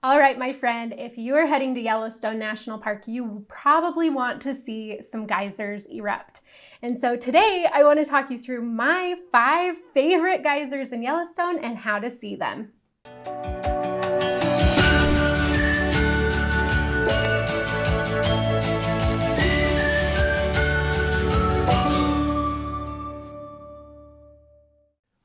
All right, my friend, if you are heading to Yellowstone National Park, you probably want to see some geysers erupt. And so today I want to talk you through my 5 favorite geysers in Yellowstone and how to see them.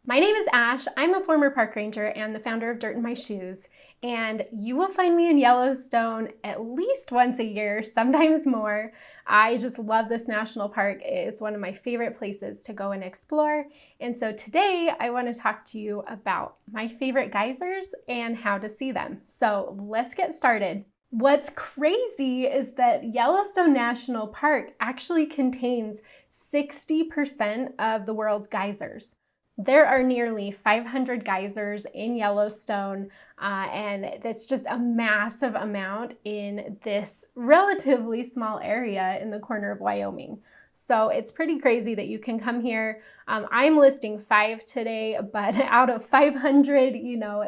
My name is Ash. I'm a former park ranger and the founder of dirtinmyshoes, and you will find me in Yellowstone at least once a year, sometimes more. I just love this national park. It is one of my favorite places to go and explore. And so today I want to talk to you about my favorite geysers and how to see them. So let's get started. What's crazy is that Yellowstone National Park actually contains 60% of the world's geysers. There are nearly 500 geysers in Yellowstone, and that's just a massive amount in this relatively small area in the corner of Wyoming. So it's pretty crazy that you can come here. I'm listing 5 today, but out of 500,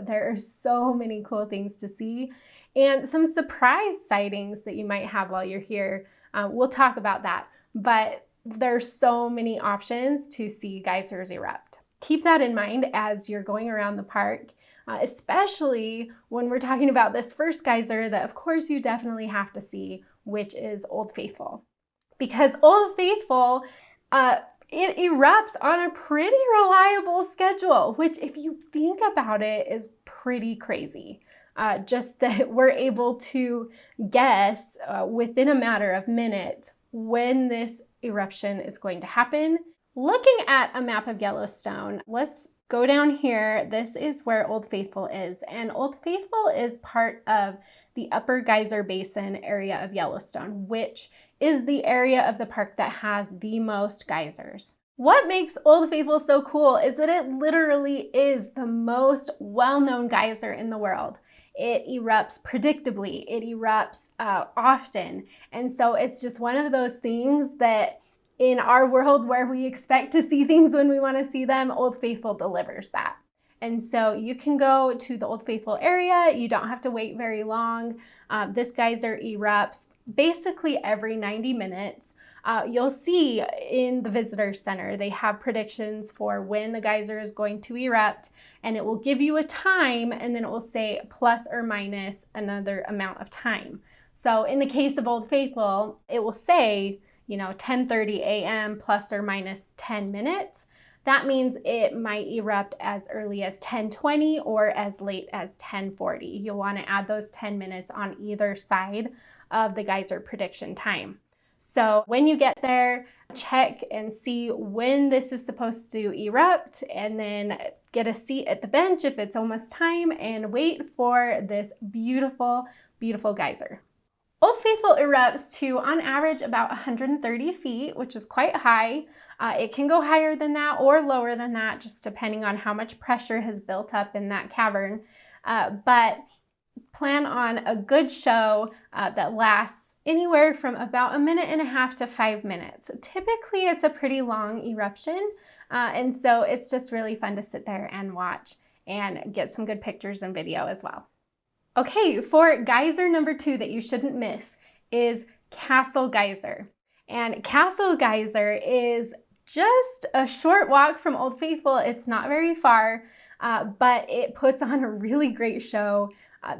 there are so many cool things to see and some surprise sightings that you might have while you're here. We'll talk about that, but there's so many options to see geysers erupt. Keep that in mind as you're going around the park, especially when we're talking about this first geyser that of course you definitely have to see, which is Old Faithful. Because Old Faithful, it erupts on a pretty reliable schedule, which if you think about it is pretty crazy. Just that we're able to guess within a matter of minutes when this eruption is going to happen. Looking at a map of Yellowstone, let's go down here. This is where Old Faithful is, and Old Faithful is part of the Upper Geyser Basin area of Yellowstone, which is the area of the park that has the most geysers. What makes Old Faithful so cool is that it literally is the most well-known geyser in the world. It erupts predictably, it erupts often, and so it's just one of those things that in our world where we expect to see things when we want to see them, Old Faithful delivers that. And so you can go to the Old Faithful area. You don't have to wait very long. This geyser erupts basically every 90 minutes. You'll see in the visitor center, they have predictions for when the geyser is going to erupt, and it will give you a time, and then it will say plus or minus another amount of time. So in the case of Old Faithful, it will say 10:30 a.m. plus or minus 10 minutes. That means it might erupt as early as 10:20 or as late as 10:40. You'll want to add those 10 minutes on either side of the geyser prediction time. So when you get there, check and see when this is supposed to erupt, and then get a seat at the bench if it's almost time and wait for this beautiful, beautiful geyser. Old Faithful erupts to, on average, about 130 feet, which is quite high. It can go higher than that or lower than that, just depending on how much pressure has built up in that cavern. But plan on a good show that lasts anywhere from about 1.5 minutes to 5 minutes. Typically, it's a pretty long eruption, and so it's just really fun to sit there and watch and get some good pictures and video as well. Okay, for geyser number 2 that you shouldn't miss is Castle Geyser. And Castle Geyser is just a short walk from Old Faithful. It's not very far, but it puts on a really great show.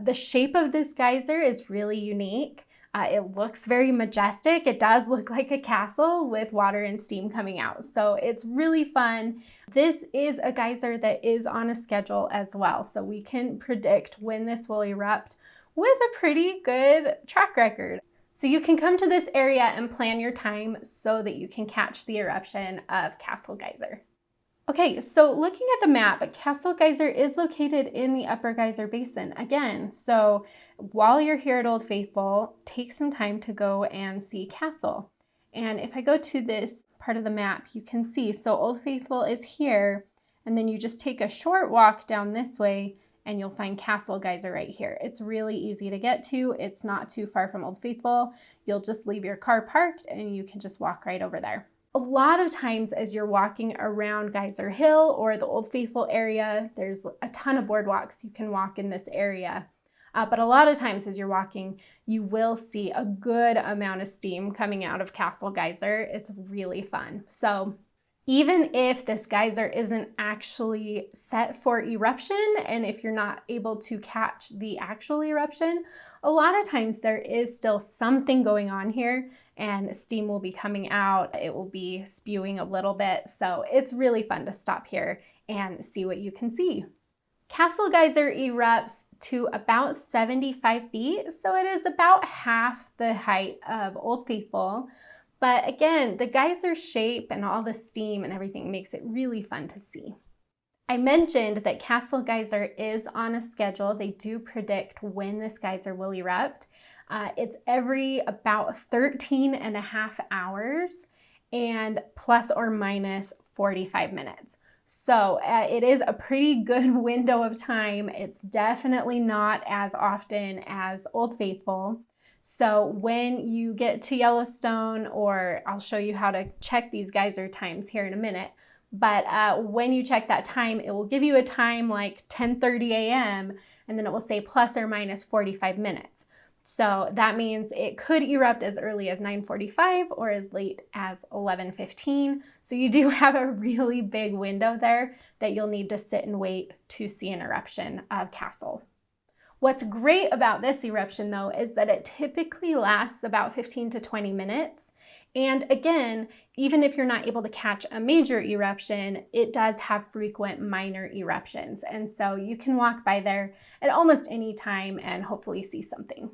The shape of this geyser is really unique. It looks very majestic. It does look like a castle with water and steam coming out. So it's really fun. This is a geyser that is on a schedule as well. So we can predict when this will erupt with a pretty good track record. So you can come to this area and plan your time so that you can catch the eruption of Castle Geyser. Okay, so looking at the map, Castle Geyser is located in the Upper Geyser Basin again. So while you're here at Old Faithful, take some time to go and see Castle. And if I go to this part of the map, you can see, so Old Faithful is here, and then you just take a short walk down this way and you'll find Castle Geyser right here. It's really easy to get to. It's not too far from Old Faithful. You'll just leave your car parked and you can just walk right over there. A lot of times as you're walking around Geyser Hill or the Old Faithful area, there's a ton of boardwalks you can walk in this area. But a lot of times as you're walking, you will see a good amount of steam coming out of Castle Geyser. It's really fun. So even if this geyser isn't actually set for eruption, and if you're not able to catch the actual eruption, a lot of times there is still something going on here and steam will be coming out. It will be spewing a little bit. So it's really fun to stop here and see what you can see. Castle Geyser erupts to about 75 feet, so it is about half the height of Old Faithful. But again, the geyser shape and all the steam and everything makes it really fun to see. I mentioned that Castle Geyser is on a schedule. They do predict when this geyser will erupt. It's every about 13 and a half hours and plus or minus 45 minutes. So it is a pretty good window of time. It's definitely not as often as Old Faithful. So when you get to Yellowstone, or I'll show you how to check these geyser times here in a minute, but when you check that time, it will give you a time like 10:30 a.m. and then it will say plus or minus 45 minutes. So that means it could erupt as early as 9:45 or as late as 11:15. So you do have a really big window there that you'll need to sit and wait to see an eruption of Castle. What's great about this eruption though is that it typically lasts about 15 to 20 minutes. And again, even if you're not able to catch a major eruption, it does have frequent minor eruptions. And so you can walk by there at almost any time and hopefully see something.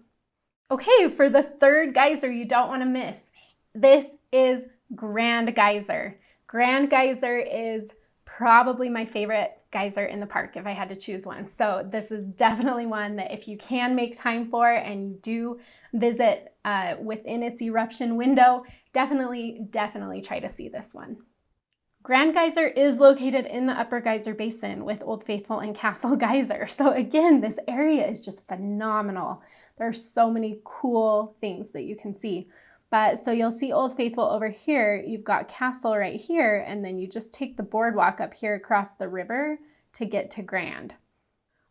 Okay, for the third geyser you don't want to miss, this is Grand Geyser. Grand Geyser is probably my favorite geyser in the park if I had to choose one. So this is definitely one that if you can make time for and you do visit within its eruption window, definitely try to see this one. Grand Geyser is located in the Upper Geyser Basin with Old Faithful and Castle Geyser. So again, this area is just phenomenal. There are so many cool things that you can see. But so you'll see Old Faithful over here, you've got Castle right here, and then you just take the boardwalk up here across the river to get to Grand.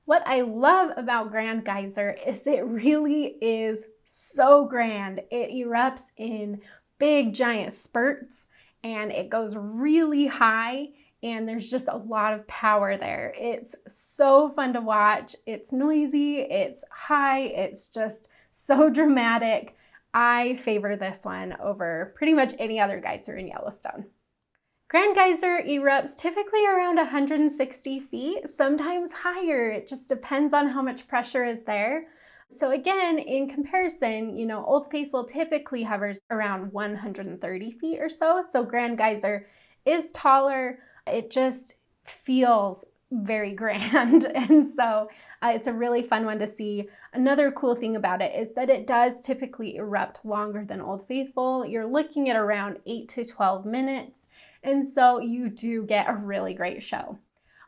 What I love about Grand Geyser is it really is so grand. It erupts in big giant spurts and it goes really high and there's just a lot of power there. It's so fun to watch. It's noisy, it's high, it's just so dramatic. I favor this one over pretty much any other geyser in Yellowstone. Grand Geyser erupts typically around 160 feet, sometimes higher. It just depends on how much pressure is there. So again, in comparison, Old Faithful typically hovers around 130 feet or so. So Grand Geyser is taller. It just feels very grand. And so it's a really fun one to see. Another cool thing about it is that it does typically erupt longer than Old Faithful. You're looking at around 8 to 12 minutes. And so you do get a really great show.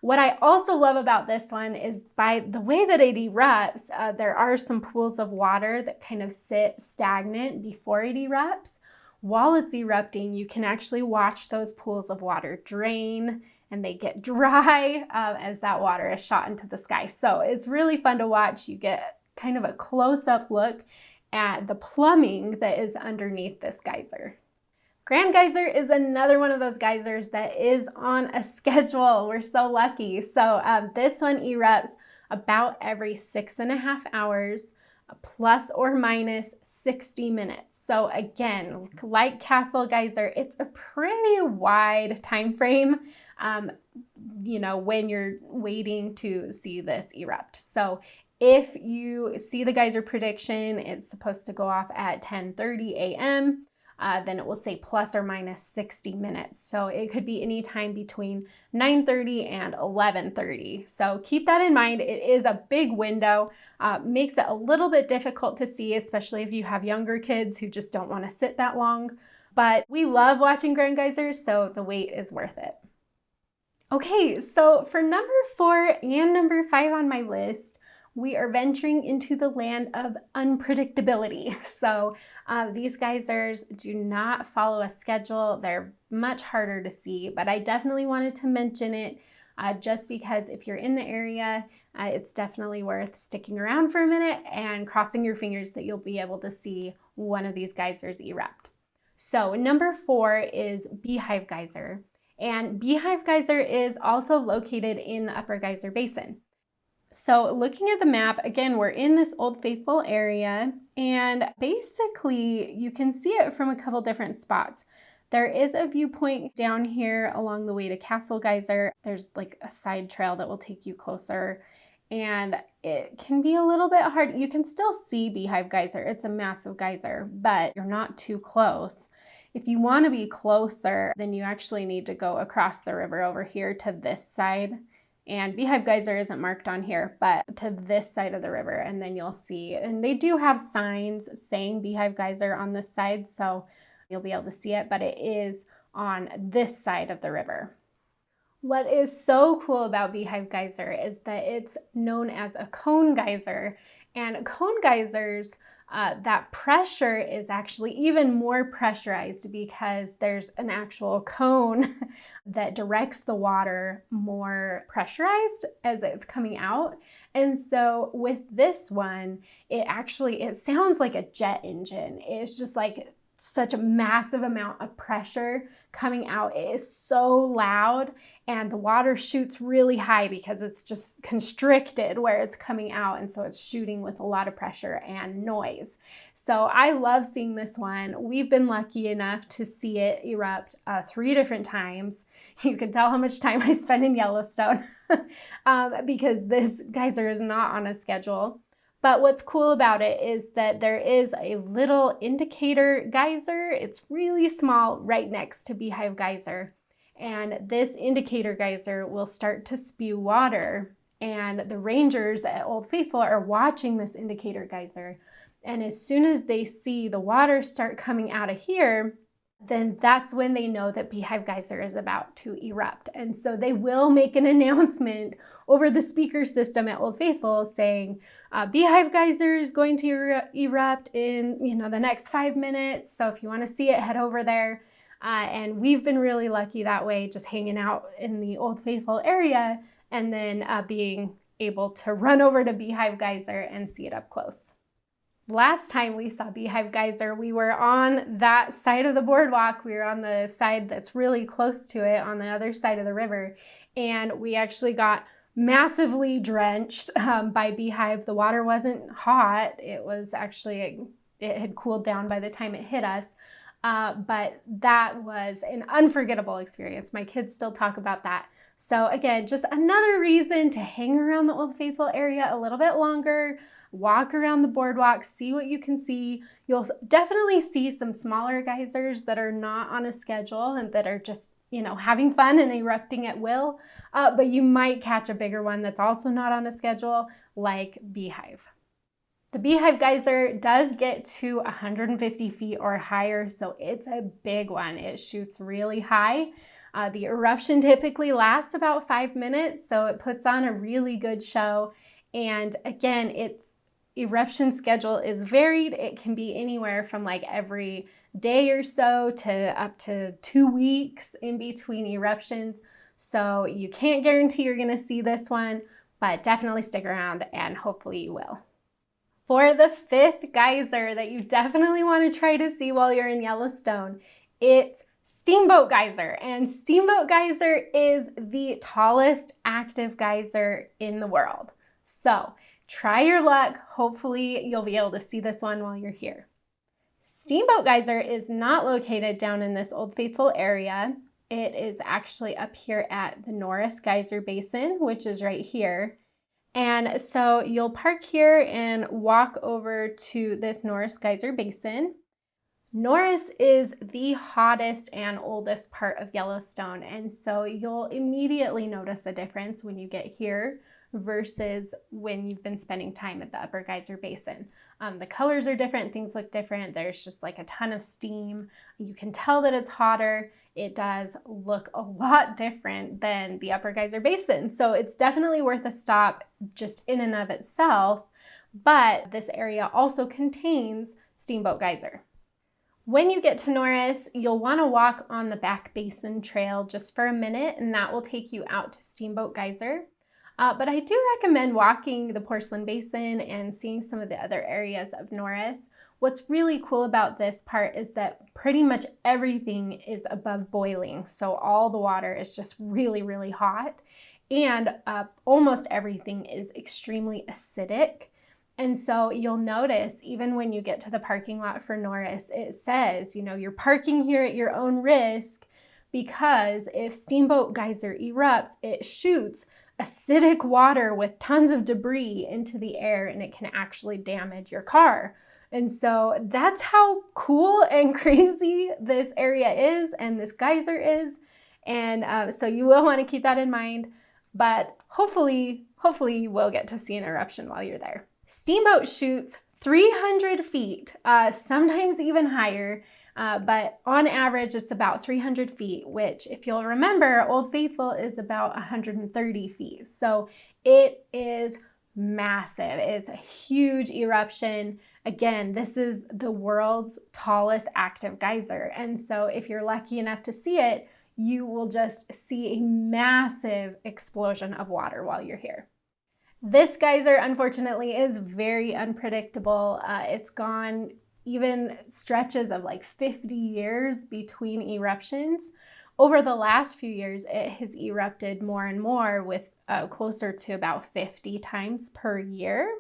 What I also love about this one is by the way that it erupts, there are some pools of water that kind of sit stagnant before it erupts. While it's erupting, you can actually watch those pools of water drain and they get dry as that water is shot into the sky. So it's really fun to watch. You get kind of a close-up look at the plumbing that is underneath this geyser. Grand Geyser is another one of those geysers that is on a schedule. We're so lucky. So this one erupts about every 6.5 hours, plus or minus 60 minutes. So again, like Castle Geyser, it's a pretty wide time frame, when you're waiting to see this erupt. So if you see the geyser prediction, it's supposed to go off at 10:30 a.m., then it will say plus or minus 60 minutes. So it could be any time between 9:30 and 11:30. So keep that in mind. It is a big window, makes it a little bit difficult to see, especially if you have younger kids who just don't want to sit that long. But we love watching Grand Geysers, so the wait is worth it. Okay, so for number 4 and number 5 on my list, we are venturing into the land of unpredictability. So these geysers do not follow a schedule. They're much harder to see, but I definitely wanted to mention it just because if you're in the area, it's definitely worth sticking around for a minute and crossing your fingers that you'll be able to see one of these geysers erupt. So number 4 is Beehive Geyser. And Beehive Geyser is also located in the Upper Geyser Basin. So looking at the map, again, we're in this Old Faithful area, and basically you can see it from a couple different spots. There is a viewpoint down here along the way to Castle Geyser. There's like a side trail that will take you closer, and it can be a little bit hard. You can still see Beehive Geyser. It's a massive geyser, but you're not too close. If you want to be closer, then you actually need to go across the river over here to this side. And Beehive Geyser isn't marked on here, but to this side of the river, and then you'll see. And they do have signs saying Beehive Geyser on this side, so you'll be able to see it, but it is on this side of the river. What is so cool about Beehive Geyser is that it's known as a cone geyser, and cone geysers, that pressure is actually even more pressurized because there's an actual cone that directs the water more pressurized as it's coming out. And so with this one, it sounds like a jet engine. It's just like such a massive amount of pressure coming out. It is so loud, and the water shoots really high because it's just constricted where it's coming out, and so it's shooting with a lot of pressure and noise. So I love seeing this one. We've been lucky enough to see it erupt 3 different times. You can tell how much time I spend in Yellowstone because this geyser is not on a schedule. But what's cool about it is that there is a little indicator geyser. It's really small right next to Beehive Geyser. And this indicator geyser will start to spew water. And the rangers at Old Faithful are watching this indicator geyser. And as soon as they see the water start coming out of here, then that's when they know that Beehive Geyser is about to erupt. And so they will make an announcement over the speaker system at Old Faithful saying, Beehive Geyser is going to erupt in the next 5 minutes. So if you want to see it, head over there. And we've been really lucky that way, just hanging out in the Old Faithful area and then being able to run over to Beehive Geyser and see it up close. Last time we saw Beehive Geyser, we were on that side of the boardwalk. We were on the side that's really close to it on the other side of the river. And we actually got massively drenched by Beehive. The water wasn't hot. It was actually, it had cooled down by the time it hit us. But that was an unforgettable experience. My kids still talk about that. So again, just another reason to hang around the Old Faithful area a little bit longer, walk around the boardwalk, see what you can see. You'll definitely see some smaller geysers that are not on a schedule and that are just, having fun and erupting at will. But you might catch a bigger one that's also not on a schedule, like Beehive. The Beehive Geyser does get to 150 feet or higher, so it's a big one. It shoots really high. The eruption typically lasts about 5 minutes, so it puts on a really good show. And again, its eruption schedule is varied. It can be anywhere from like every day or so to up to 2 weeks in between eruptions. So you can't guarantee you're going to see this one, but definitely stick around and hopefully you will. For the 5th geyser that you definitely want to try to see while you're in Yellowstone, it's Steamboat Geyser. And Steamboat Geyser is the tallest active geyser in the world. So try your luck. Hopefully you'll be able to see this one while you're here. Steamboat Geyser is not located down in this Old Faithful area. It is actually up here at the Norris Geyser Basin, which is right here. And so you'll park here and walk over to this Norris Geyser Basin. Norris is the hottest and oldest part of Yellowstone, and so you'll immediately notice a difference when you get here versus when you've been spending time at the Upper Geyser Basin. The colors are different, things look different. There's just like a ton of steam. You can tell that it's hotter. It does look a lot different than the Upper Geyser Basin. So it's definitely worth a stop just in and of itself. But this area also contains Steamboat Geyser. When you get to Norris, you'll want to walk on the Back Basin Trail just for a minute, and that will take you out to Steamboat Geyser. But I do recommend walking the Porcelain Basin and seeing some of the other areas of Norris. What's really cool about this part is that pretty much everything is above boiling. So all the water is just really, really hot. And almost everything is extremely acidic. And so you'll notice even when you get to the parking lot for Norris, it says, you're parking here at your own risk, because if Steamboat Geyser erupts, it shoots acidic water with tons of debris into the air, and it can actually damage your car. And so that's how cool and crazy this area is and this geyser is. And so you will want to keep that in mind, but hopefully you will get to see an eruption while you're there. Steamboat shoots 300 feet, sometimes even higher, but on average it's about 300 feet, which, if you'll remember, Old Faithful is about 130 feet. So it is massive. It's a huge eruption. Again, this is the world's tallest active geyser. And so if you're lucky enough to see it, you will just see a massive explosion of water while you're here. This geyser, unfortunately, is very unpredictable. It's gone even stretches of like 50 years between eruptions. Over the last few years, it has erupted more and more, with closer to about 50 times per year.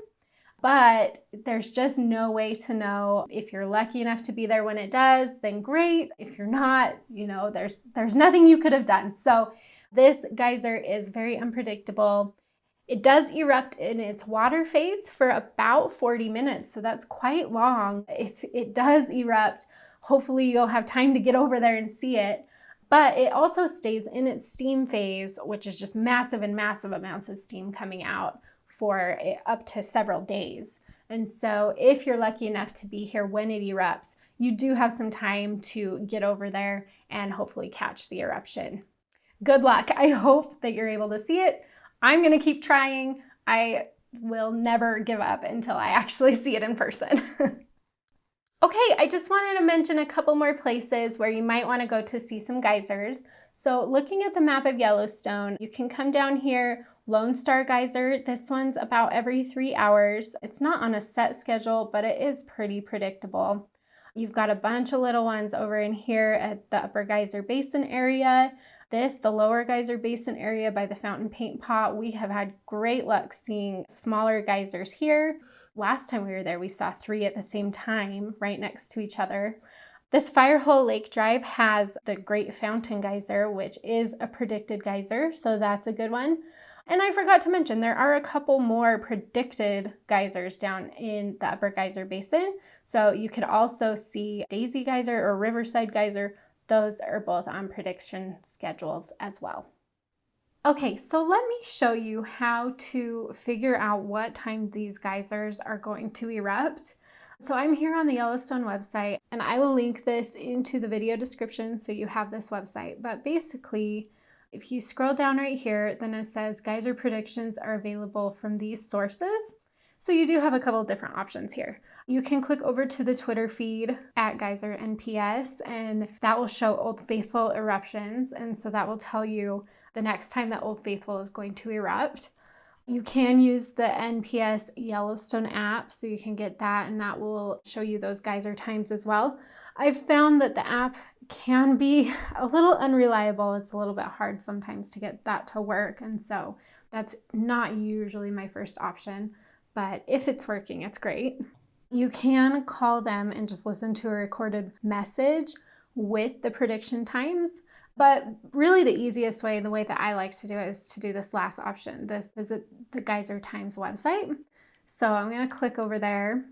But there's just no way to know. If you're lucky enough to be there when it does, then great. If you're not, there's nothing you could have done. So this geyser is very unpredictable. It does erupt in its water phase for about 40 minutes, so that's quite long. If it does erupt, hopefully you'll have time to get over there and see it. But it also stays in its steam phase, which is just massive and massive amounts of steam coming out for up to several days. And so if you're lucky enough to be here when it erupts, you do have some time to get over there and hopefully catch the eruption. Good luck. I hope that you're able to see it. I'm going to keep trying. I will never give up until I actually see it in person. Okay, I just wanted to mention a couple more places where you might want to go to see some geysers. So looking at the map of Yellowstone, you can come down here, Lone Star Geyser. This one's about every 3 hours. It's not on a set schedule, but it is pretty predictable. You've got a bunch of little ones over in here at the Upper Geyser Basin area. The Lower Geyser Basin area by the Fountain Paint Pot, we have had great luck seeing smaller geysers here. Last time we were there, we saw 3 at the same time right next to each other. This Firehole Lake Drive has the Great Fountain Geyser, which is a predicted geyser, so that's a good one. And I forgot to mention, there are a couple more predicted geysers down in the Upper Geyser Basin. So you could also see Daisy Geyser or Riverside Geyser. Those are both on prediction schedules as well. Okay, so let me show you how to figure out what time these geysers are going to erupt. So I'm here on the Yellowstone website, and I will link this into the video description so you have this website. But basically, if you scroll down right here, then it says geyser predictions are available from these sources. So you do have a couple of different options here. You can click over to the Twitter feed at Geyser NPS, and that will show Old Faithful eruptions. And so that will tell you the next time that Old Faithful is going to erupt. You can use the NPS Yellowstone app, so you can get that, and that will show you those geyser times as well. I've found that the app can be a little unreliable. It's a little bit hard sometimes to get that to work, and so that's not usually my first option. But if it's working, it's great. You can call them and just listen to a recorded message with the prediction times. But really the easiest way, the way that I like to do it, is to do this last option. This is the Geyser Times website. So I'm going to click over there,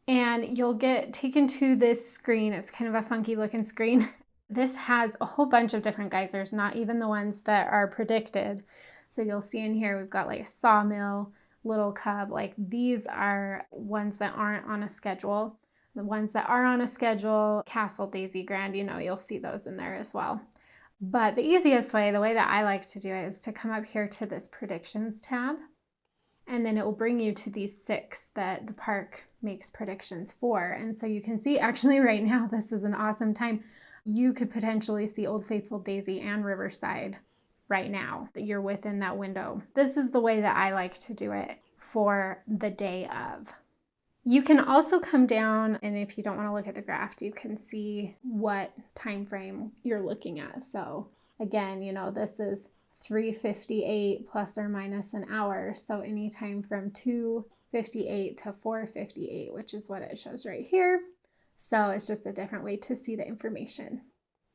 and you'll get taken to this screen. It's kind of a funky looking screen. This has a whole bunch of different geysers, not even the ones that are predicted. So you'll see in here we've got like a Sawmill, Little Cub. Like these are ones that aren't on a schedule. The ones that are on a schedule, Castle, Daisy, Grand, you'll see those in there as well. But the easiest way, the way that I like to do it, is to come up here to this predictions tab. and then it will bring you to these 6 that the park makes predictions for. And so you can see actually right now, this is an awesome time. You could potentially see Old Faithful, Daisy, and Riverside right now that you're within that window. This is the way that I like to do it for the day of. You can also come down, and if you don't want to look at the graph, you can see what time frame you're looking at. So again, this is 3:58 plus or minus an hour. So anytime from 2:58 to 4:58, which is what it shows right here. So it's just a different way to see the information.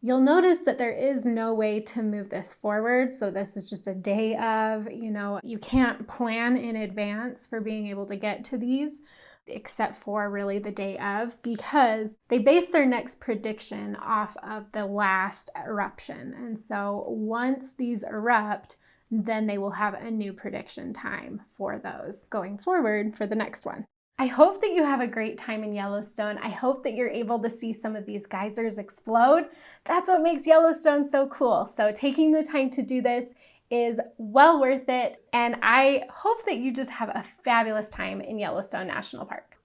You'll notice that there is no way to move this forward. So this is just a day of, you can't plan in advance for being able to get to these, except for really the day of, because they base their next prediction off of the last eruption. And so once these erupt, then they will have a new prediction time for those going forward for the next one. I hope that you have a great time in Yellowstone. I hope that you're able to see some of these geysers explode. That's what makes Yellowstone so cool. So taking the time to do this is well worth it. And I hope that you just have a fabulous time in Yellowstone National Park.